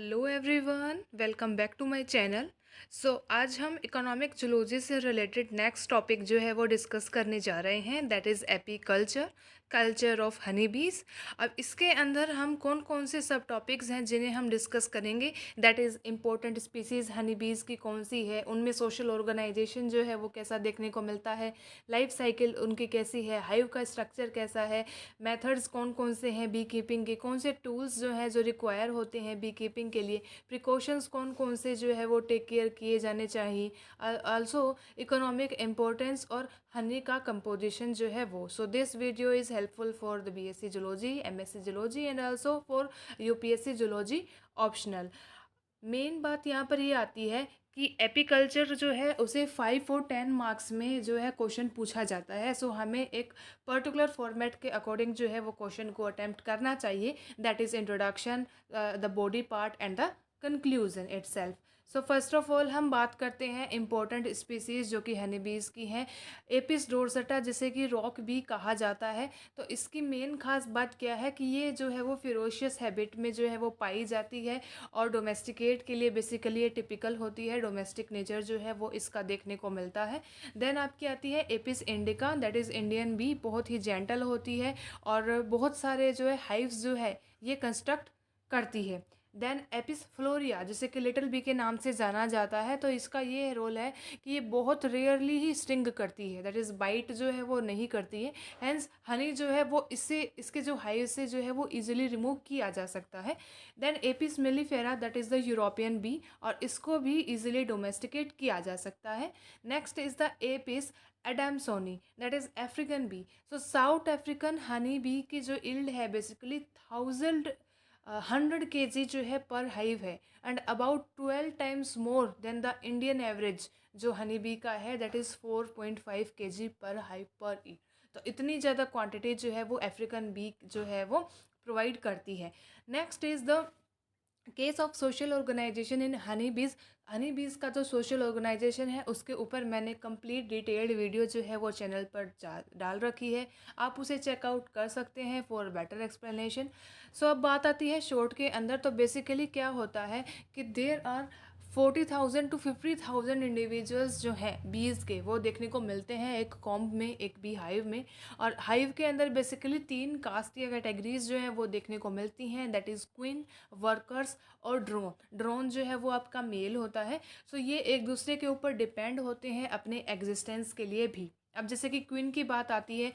Hello everyone, welcome back to my channel. आज हम economic zoology से रिलेटेड नेक्स्ट टॉपिक जो है वो डिस्कस करने जा रहे हैं, that is apiculture, culture of honey bees. अब इसके अंदर हम कौन कौन से सब टॉपिक्स हैं जिन्हें हम डिस्कस करेंगे, that is important species Honey बीज की कौन सी है, उनमें सोशल ऑर्गेनाइजेशन जो है वो कैसा देखने को मिलता है, लाइफ साइकिल उनकी कैसी है, हाइव का स्ट्रक्चर कैसा है, मेथड्स कौन कौन से हैं बी कीपिंग के, कौन से टूल्स जो हैं जो रिक्वायर होते हैं बी कीपिंग के लिए, प्रिकॉशंस कौन कौन से जो है वो टेक केयर किए जाने चाहिए, आल्सो इकोनॉमिक इम्पोर्टेंस और हनी का कंपोजिशन जो है वो। So this video is helpful for the BSc zoology, MSc zoology and also for UPSC zoology optional. Main बात यहाँ पर ये आती है कि एपीकल्चर जो है उसे 5 और 10 मार्क्स में जो है क्वेश्चन पूछा जाता है। हमें एक पर्टिकुलर फॉर्मेट के अकॉर्डिंग जो है वो क्वेश्चन को अटेम्प्ट करना चाहिए, that is introduction, the body part and the conclusion itself. First of all हम बात करते हैं इंपॉर्टेंट स्पीसीज़ जो कि हनी बीज की हैं। एपिस डोर्सटा, जिसे कि रॉक भी कहा जाता है, तो इसकी मेन खास बात क्या है कि ये जो है वो फिरोशियस हैबिट में जो है वो पाई जाती है और डोमेस्टिकेट के लिए बेसिकली ये टिपिकल होती है, डोमेस्टिक नेचर जो है वो इसका देखने को मिलता है। देन आपकी आती है Apis indica, that is Indian bee, बहुत ही जेंटल होती है और बहुत सारे जो है हाइव्स जो है ये कंस्ट्रक्ट करती है। देन एपिस फ्लोरिया, जिसे कि लिटिल बी के नाम से जाना जाता है, तो इसका ये रोल है कि ये बहुत रेयरली ही स्टिंग करती है, दैट इज़ बाइट जो है वो नहीं करती है। हैंस हनी जो है वो इससे, इसके जो हाइव से जो है वो इजीली रिमूव किया जा सकता है। Then Apis mellifera, that is the European bee, और इसको भी इजीली डोमेस्टिकेट किया जा सकता है। Next is the Apis adansonii, that is African bee. South African honey bee की जो इल्ड है बेसिकली 100 kg जो है पर हाइव है, and about 12 times more than the Indian average जो हनी बी का है, दैट इज़ 4.5 kg पर हाइव पर ई। तो इतनी ज़्यादा क्वांटिटी जो है वो अफ्रीकन बी जो है वो प्रोवाइड करती है। Next is the case of social organisation in honey bees. Honey बीज का जो सोशल ऑर्गेनाइजेशन है उसके ऊपर मैंने कंप्लीट डिटेल्ड वीडियो जो है वो चैनल पर डाल रखी है, आप उसे चेकआउट कर सकते हैं फॉर बेटर एक्सप्लेनेशन। अब बात आती है शॉर्ट के अंदर, तो बेसिकली क्या होता है कि देर आर 40,000 to 50,000 इंडिविजुअल्स जो हैं बीज के वो देखने को मिलते हैं एक कॉम्ब में, एक बी हाइव में। और हाइव के अंदर बेसिकली 3 कास्ट या कैटेगरीज जो हैं वो देखने को मिलती हैं, दैट इज़ क्वीन, वर्कर्स और ड्रोन। ड्रोन जो है वो आपका मेल होता है। ये एक दूसरे के ऊपर डिपेंड होते हैं अपने एग्जिस्टेंस के लिए भी। अब जैसे कि क्वीन की बात आती है,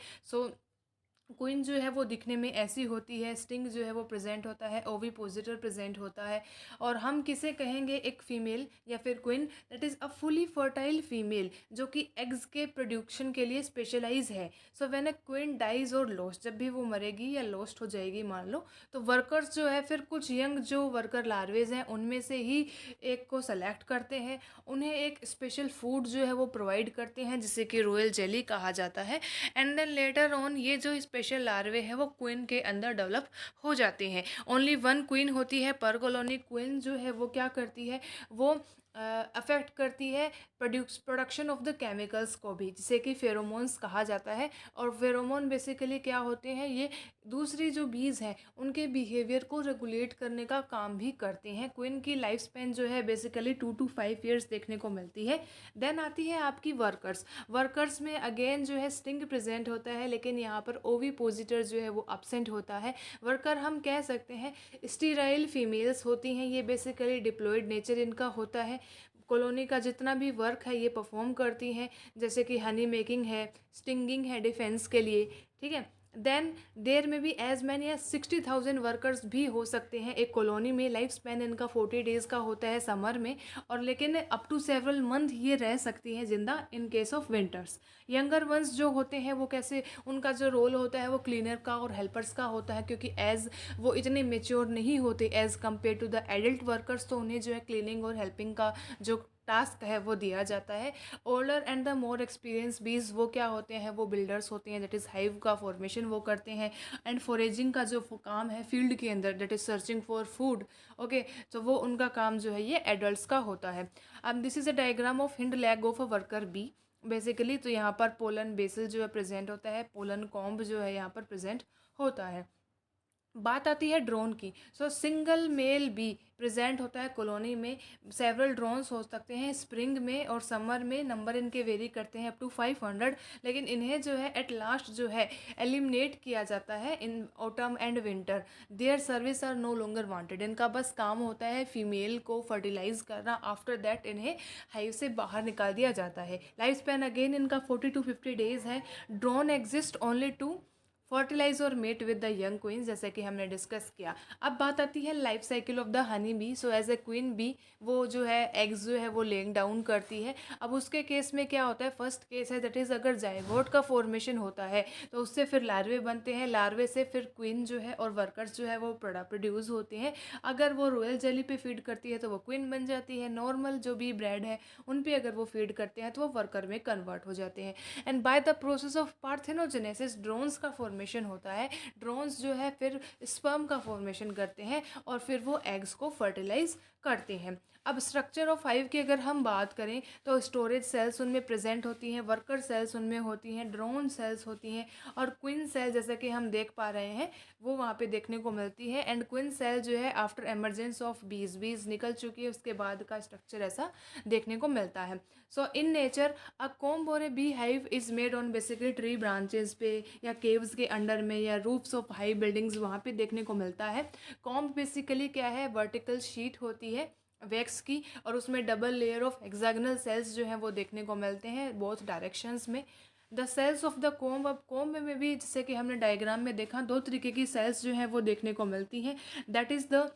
क्वीन जो है वो दिखने में ऐसी होती है, स्टिंग जो है वो प्रेजेंट होता है, ओवी पोजिटर प्रेजेंट होता है, और हम किसे कहेंगे एक फीमेल या फिर queen, that is a fully fertile female जो कि एग्स के प्रोडक्शन के लिए स्पेशलाइज है। व्हेन अ क्वीन डाइज और लॉस्ट, जब भी वो मरेगी या लॉस्ट हो जाएगी मान लो, तो वर्कर्स जो है फिर कुछ यंग जो वर्कर लार्वेज हैं उनमें से ही एक को सेलेक्ट करते हैं, उन्हें एक स्पेशल फूड जो है वो प्रोवाइड करते हैं जिसे कि रॉयल जेली कहा जाता है, एंड देन लेटर ऑन ये जो स्पेशल लार्वे है वो क्वीन के अंदर डेवलप हो जाते हैं। ओनली वन क्वीन होती है पर कॉलोनी। क्वीन जो है वो क्या करती है, वो अफेक्ट करती है प्रोडक्शन ऑफ द केमिकल्स को भी, जिसे कि फेरोमोन्स कहा जाता है। और फेरोमोन बेसिकली क्या होते हैं, ये दूसरी जो बीज हैं उनके बिहेवियर को रेगुलेट करने का काम भी करते हैं। क्वीन की लाइफ स्पेन जो है बेसिकली 2 to 5 ईयर्स देखने को मिलती है। देन आती है आपकी वर्कर्स। वर्कर्स में अगेन जो है स्टिंग प्रेजेंट होता है, लेकिन यहाँ पर ओवी पोजिटर जो है वो अब्सेंट होता है। वर्कर हम कह सकते हैं स्टीराइल फीमेल्स होती हैं, ये बेसिकली डिप्लॉयड नेचर इनका होता है। कॉलोनी का जितना भी वर्क है ये परफॉर्म करती हैं, जैसे कि हनी मेकिंग है, स्टिंगिंग है डिफेंस के लिए, ठीक है। देन देर में भी एज मैनी एज 60,000 वर्कर्स भी हो सकते हैं एक कॉलोनी में। लाइफ स्पैन इनका 40 डेज़ का होता है समर में, और लेकिन अप टू सेवरल मंथ ये रह सकती हैं जिंदा in case of winters. Younger once जो होते हैं वो कैसे, उनका जो रोल होता है वो क्लीनर का और हेल्पर्स का होता है, क्योंकि एज वो इतने मेच्योर नहीं होते as compare to the adult workers, तो उन्हें जो है क्लीनिंग और हेल्पिंग का जो टास्क है वो दिया जाता है। Older and the more experience बीज वो क्या होते हैं, वो बिल्डर्स होते हैं, दैट इज़ हाइव का फॉर्मेशन वो करते हैं। एंड फॉरेजिंग का जो काम है फील्ड के अंदर, that is searching for food, okay, तो वो उनका काम जो है ये एडल्ट्स का होता है। अब this is a diagram of hind leg of a worker bee basically. तो यहाँ पर पोलन बेसल जो है प्रेजेंट होता है, पोलन कॉम्ब जो है यहाँ पर प्रेजेंट होता है। बात आती है ड्रोन की। सो सिंगल मेल बी प्रेजेंट होता है कॉलोनी में। सेवरल ड्रोन्स हो सकते हैं स्प्रिंग में और समर में, नंबर इनके वेरी करते हैं अप टू 500, लेकिन इन्हें जो है एट लास्ट जो है एलिमिनेट किया जाता है in autumn and winter. Their service are no longer wanted. इनका बस काम होता है फीमेल को फर्टिलाइज करना, आफ्टर दैट इन्हें हाइव से बाहर निकाल दिया जाता है। लाइफ स्पैन अगेन इनका 40 to 50 days है। Drone exist only to fertilise और mate with the young queen, जैसे कि हमने डिस्कस किया। अब बात आती है life cycle of the honey bee. So as a queen bee वो जो है एग्स जो है वो लेइंग डाउन करती है। अब उसके केस में क्या होता है, फर्स्ट केस है दैट इज़ अगर जायगोट का फॉर्मेशन होता है तो उससे फिर लार्वे बनते हैं, लार्वे से फिर क्वीन जो है और वर्कर्स जो है वो प्रोड्यूस होते हैं। अगर वो रॉयल जेली पे फीड करती है तो वो क्वीन बन जाती है। नॉर्मल जो भी ब्रेड है उन पे अगर वो फीड करते हैं तो वो वर्कर में कन्वर्ट हो जाते हैं। And by the process of parthenogenesis drones का फॉर्मेशन होता है। ड्रोन्स जो है फिर स्पर्म का फॉर्मेशन करते हैं और फिर वो एग्स को फर्टिलाइज करते हैं। अब स्ट्रक्चर ऑफ हाइव की अगर हम बात करें तो स्टोरेज सेल्स उनमें प्रेजेंट होती हैं, वर्कर सेल्स उनमें होती हैं, ड्रोन सेल्स होती हैं और क्वीन सेल जैसा कि हम देख पा रहे हैं वो वहाँ पे देखने को मिलती है। एंड क्वीन सेल जो है आफ्टर एमरजेंस ऑफ बीज निकल चुकी है उसके बाद का स्ट्रक्चर ऐसा देखने को मिलता है। सो इन नेचर अ कॉम्ब और A bee hive is made on basically tree branches पे या केव्स के अंडर में या रूफ्स ऑफ हाई बिल्डिंग्स वहाँ पे देखने को मिलता है। कॉम्ब बेसिकली क्या है, वर्टिकल शीट होती है वैक्स की और उसमें double layer of hexagonal cells जो हैं वो देखने को मिलते हैं बोथ डायरेक्शंस में। The cells of the comb, अब कोम्ब में भी जैसे कि हमने डायग्राम में देखा दो तरीके की सेल्स जो हैं वो देखने को मिलती हैं। That is the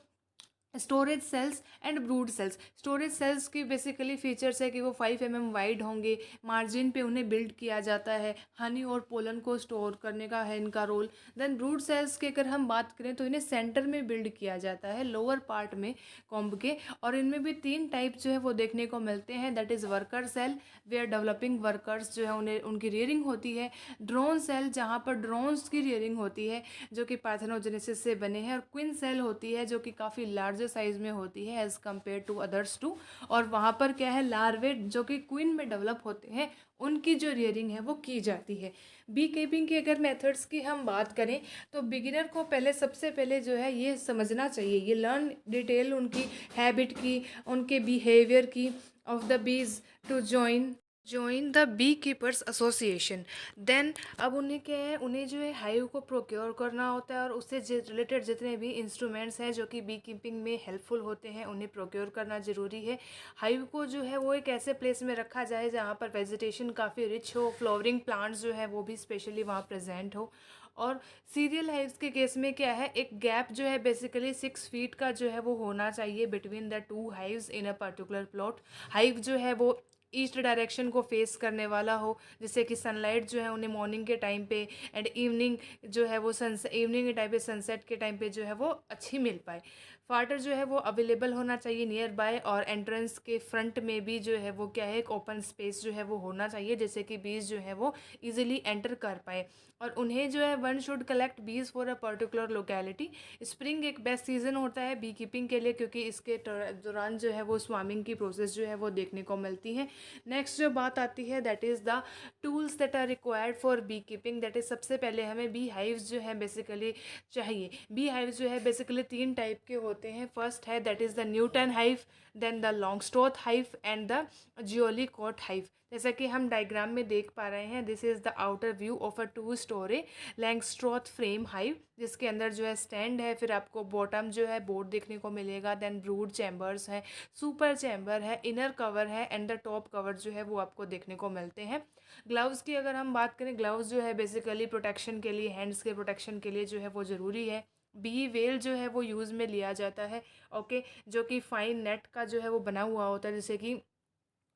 storage cells and brood cells. Storage cells की बेसिकली फीचर्स है कि वो 5 mm वाइड होंगे, मार्जिन पे उन्हें बिल्ड किया जाता है, हनी और पोलन को स्टोर करने का है इनका रोल। देन ब्रूड सेल्स की अगर हम बात करें तो इन्हें सेंटर में बिल्ड किया जाता है लोअर पार्ट में कॉम्ब के, और इनमें भी 3 टाइप जो है वो देखने को मिलते हैं। That is worker cell where developing workers जो है उन्हें उनकी रियरिंग होती है, ड्रोन सेल जहाँ पर ड्रोन्स की रियरिंग होती है जो कि पार्थेनोजेनेसिस से बने हैं, और क्वीन सेल होती है जो कि काफ़ी लार्जर साइज में होती है as compare to others too, और वहाँ पर क्या है लार्वे जो कि क्वीन में डेवलप होते हैं उनकी जो रियरिंग है वो की जाती है। बी कीपिंग की अगर मेथड्स की हम बात करें तो बिगिनर को पहले सबसे पहले जो है ये समझना चाहिए, ये लर्न डिटेल उनकी हैबिट की, उनके बिहेवियर की of the bees to join the bee keepers association. Then अब उन्हें क्या है, उन्हें जो है हाइव को प्रोक्योर करना होता है और उससे रिलेटेड जितने भी इंस्ट्रूमेंट्स हैं जो कि बी कीपिंग में हेल्पफुल होते हैं उन्हें प्रोक्योर करना ज़रूरी है। हाइव को जो है वो एक ऐसे प्लेस में रखा जाए जहाँ पर वेजिटेशन काफ़ी रिच हो, फ्लावरिंग प्लांट्स जो है वो भी स्पेशली वहाँ प्रेजेंट हो। और सीरियल हाइव्स के केस में क्या है, एक गैप जो है बेसिकली 6 फीट का जो है वो होना चाहिए between the two hives in a particular plot. Hive जो है वो ईस्ट डायरेक्शन को फेस करने वाला हो, जिससे कि सनलाइट जो है उन्हें मॉर्निंग के टाइम पे एंड इवनिंग जो है वो इवनिंग के टाइम पे सनसेट के टाइम पे जो है वो अच्छी मिल पाए। फाटर जो है वो अवेलेबल होना चाहिए नियर बाय, और एंट्रेंस के फ्रंट में भी जो है वो क्या है एक ओपन स्पेस जो है वो होना चाहिए जिससे कि बीज जो है वो इजीली एंटर कर पाए। और उन्हें जो है वन शुड कलेक्ट बीज for a particular locality. Spring एक बेस्ट सीजन होता है बी कीपिंग के लिए क्योंकि इसके दौरान जो है वो स्वार्मिंग की प्रोसेस जो है वो देखने को मिलती है। नेक्स्ट जो बात आती है that is the tools that are required for bee keeping. That is सबसे पहले हमें बी हाइव्स जो है बेसिकली चाहिए। बी हाइव्स जो है बेसिकली 3 टाइप के होते हैं। फर्स्ट है that is the Newton hive, then the Langstroth hive and the Jeolikote hive. जैसा कि हम डायग्राम में देख पा रहे हैं, this is the outer view of a 2 storey Langstroth frame hive, जिसके अंदर जो है स्टैंड है, फिर आपको बॉटम जो है बोर्ड देखने को मिलेगा, देन ब्रूड चैम्बर्स है, सुपर चैम्बर है, इनर कवर है एंड द टॉप कवर जो है वो आपको देखने को मिलते हैं। ग्लव्स की अगर हम बात करें, ग्लव्स जो है बेसिकली प्रोटेक्शन के लिए, हैंड्स के प्रोटेक्शन के लिए जो है वो ज़रूरी है। बी वेल जो है वो यूज़ में लिया जाता है, ओके, जो कि फाइन नेट का जो है वो बना हुआ होता है, जैसे कि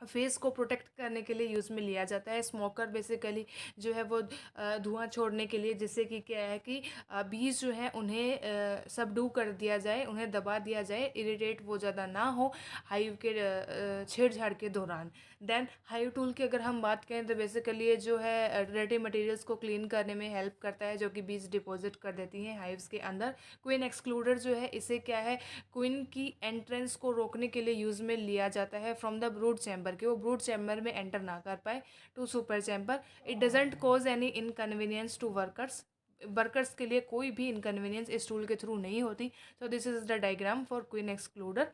फेस को प्रोटेक्ट करने के लिए यूज़ में लिया जाता है। स्मोकर बेसिकली जो है वो धुआं छोड़ने के लिए, जिससे कि क्या है कि बीज जो है उन्हें सबडू कर दिया जाए, उन्हें दबा दिया जाए, इरिटेट वो ज़्यादा ना हो हाइव के छेड़छाड़ के दौरान। देन हाइव टूल की अगर हम बात करें तो बेसिकली ये जो है रेडी मटेरियल्स को क्लीन करने में हेल्प करता है, जो कि बीज डिपॉजिट कर देती हैं हाइव्स के अंदर। क्वीन एक्सक्लूडर जो है इसे क्या है क्वीन की एंट्रेंस को रोकने के लिए यूज़ में लिया जाता है फ्रॉम द ब्रूड चैम्बर, कि वो ब्रूड चैम्बर में एंटर ना कर पाए to super chamber. It doesn't cause any inconvenience to workers. Workers के लिए कोई भी इनकन्वीनियंस इस टूल के थ्रू नहीं होती। So this is the diagram for queen excluder.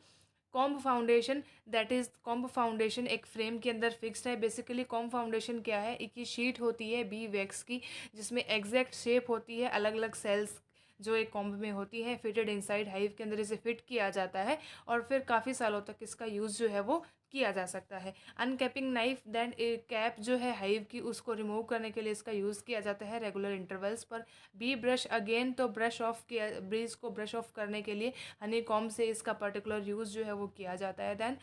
Comb foundation, that is comb foundation एक फ्रेम के अंदर फिक्स्ड है। बेसिकली कॉम्ब फाउंडेशन क्या है, एक ही शीट होती है बी वैक्स की, जिसमें एग्जैक्ट शेप होती है, अलग अलग सेल्स जो एक कॉम्ब में होती है, फिटेड इनसाइड हाइव के अंदर इसे फिट किया जाता है और फिर काफ़ी सालों तक इसका यूज़ जो है वो किया जा सकता है। अनकैपिंग नाइफ, देन कैप जो है हाइव की उसको रिमूव करने के लिए इसका यूज़ किया जाता है रेगुलर इंटरवल्स पर। बी ब्रश, अगेन तो ब्रश ऑफ किया, ब्रीज को ब्रश ऑफ करने के लिए हनी कॉम्ब से इसका पर्टिकुलर यूज़ जो है वो किया जाता है। Then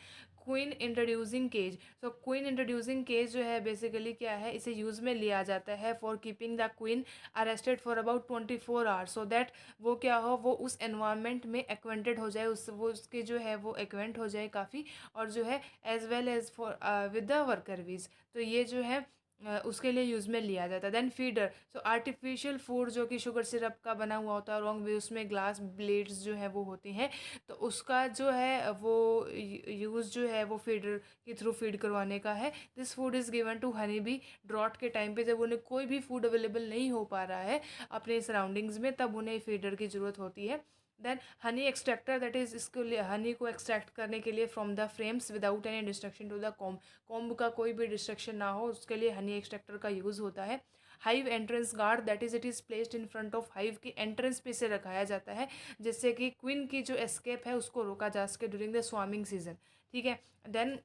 queen introducing cage, so queen introducing cage जो है बेसिकली क्या है, इसे यूज़ में लिया जाता है for keeping the queen arrested for about 24 hours, so that वो क्या हो, वो उस एनवायरनमेंट में एक्वेंटेड हो जाए, उस वो उसके जो है वो एक्वेंट हो जाए काफ़ी, और जो है as well as for with the worker bees, तो ये जो है उसके लिए यूज़ में लिया जाता है। देन फीडर, सो आर्टिफिशियल फूड जो कि शुगर सिरप का बना हुआ होता है, रॉन्ग वे उसमें ग्लास ब्लेड्स जो है वो होती हैं, तो उसका जो है वो यूज़ जो है वो फीडर के थ्रू फीड करवाने का है। This food is given to honey bee drought के टाइम पे, जब उन्हें कोई भी फूड अवेलेबल नहीं हो पा रहा है अपने सराउंडिंग्स में, तब उन्हें फीडर की ज़रूरत होती है। Then honey extractor, that is इसको हनी को एक्सट्रैक्ट करने के लिए from the frames without any destruction to the comb, comb का कोई भी डिस्ट्रक्शन ना हो उसके लिए हनी एक्सट्रैक्टर का यूज़ होता है। Hive entrance guard, that is it is placed in front of hive की एंट्रेंस पे से रखाया जाता है, जिससे कि क्वीन की जो एस्केप है उसको रोका जा सके ड्यूरिंग द स्वार्मिंग सीजन। ठीक है। Then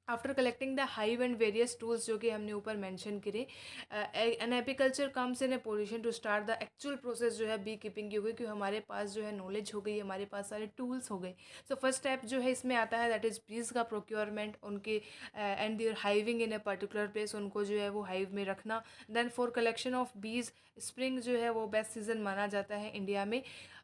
after collecting the hive and various tools जो कि हमने ऊपर मेंशन करे, an apiculture comes in a position to start the actual process जो है बी कीपिंग की हो गई, क्योंकि हमारे पास जो है नॉलेज हो गई, हमारे पास सारे टूल्स हो गए। सो फर्स्ट स्टेप जो है इसमें आता है दैट इज़ बीज का प्रोक्योरमेंट, उनके and their hiving in a particular place, उनको जो है वो हाइव में रखना। Then for collection of bees, spring जो है वो बेस्ट सीजन माना जाता है इंडिया में।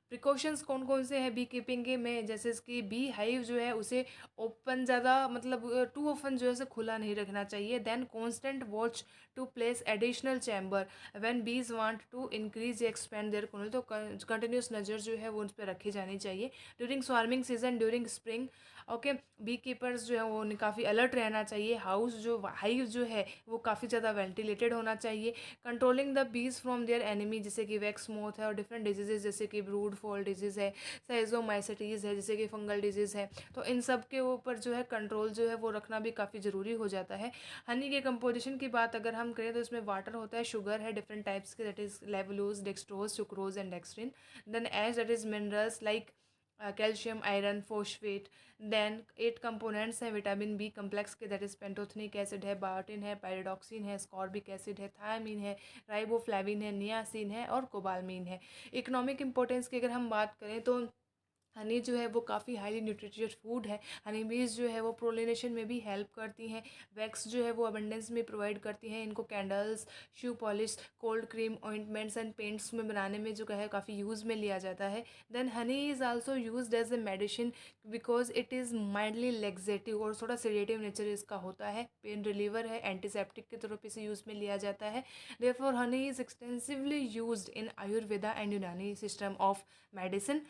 प्रिकॉशंस कौन कौन से हैं बी कीपिंग के में, जैसे इसकी बी हाइव जो है उसे ओपन ज़्यादा मतलब टू ओपन जो है उसे खुला नहीं रखना चाहिए। Then constant watch to place additional chamber when bees want to increase या एक्सपेंड देयर कॉलोनी, तो कंटिन्यूस नज़र जो है वो उन पर रखी जानी चाहिए during swarming season, during spring. Okay, bee keepers जो है वो काफ़ी अलर्ट रहना चाहिए। हाउस जो हाइव जो है वो काफ़ी ज़्यादा वेंटिलेटेड होना चाहिए। Controlling the bees from there enemy, जैसे कि वैक्स मोथ है और डिफरेंट डिजीजेज जैसे कि ब्रूड फॉल डिजीज़ है, साइजोमाइसिटीज़ है जैसे कि फंगल डिजीज़ है, तो इन सब के ऊपर जो है कंट्रोल जो है वो रखना भी काफ़ी ज़रूरी हो जाता है। हनी के कंपोजिशन की बात अगर हम करें तो इसमें वाटर होता है, शुगर है डिफरेंट टाइप्स के, that is levulose, dextrose, sucrose and dextrin. Then ash, that is minerals like calcium, iron, phosphate. Then 8 components हैं विटामिन बी कम्प्लेक्स के, दैट इज़ पेंटोथनिक एसिड है, बायोटिन है, पायरिडॉक्सिन है, ascorbic acid है, thiamine है, riboflavin है, niacin है और कोबालमीन है। इकोनॉमिक इंपॉर्टेंस की अगर हम बात करें तो हनी जो है वो काफ़ी हाईली न्यूट्रिशियस फूड है। हनी बीज जो है वो प्रोलिनेशन में भी हेल्प करती हैं। वैक्स जो है वो अबंडेंस में प्रोवाइड करती हैं। इनको candles, shoe polish, cold cream, ointments and paints में बनाने में जो है काफ़ी यूज़ में लिया जाता है। Then honey is also used as a medicine because it is mildly laxative, और थोड़ा सेडेटिव नेचर इसका होता है, पेन रिलीवर है, एंटीसेप्टिक के तौर पर इसे यूज़ में लिया जाता है। Therefore honey is extensively used in Ayurveda and Unani system of medicine.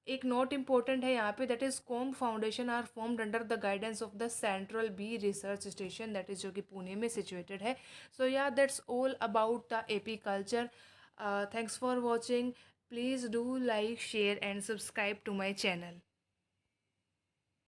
एक नोट इम्पोर्टेंट है यहाँ पे, that is comb foundation are formed under the guidance of the Central Bee Research Station, that is जो कि पुणे में सिचुएटेड है। So yeah that's all about the api culture. Thanks for watching. Please do like, share and subscribe to my channel.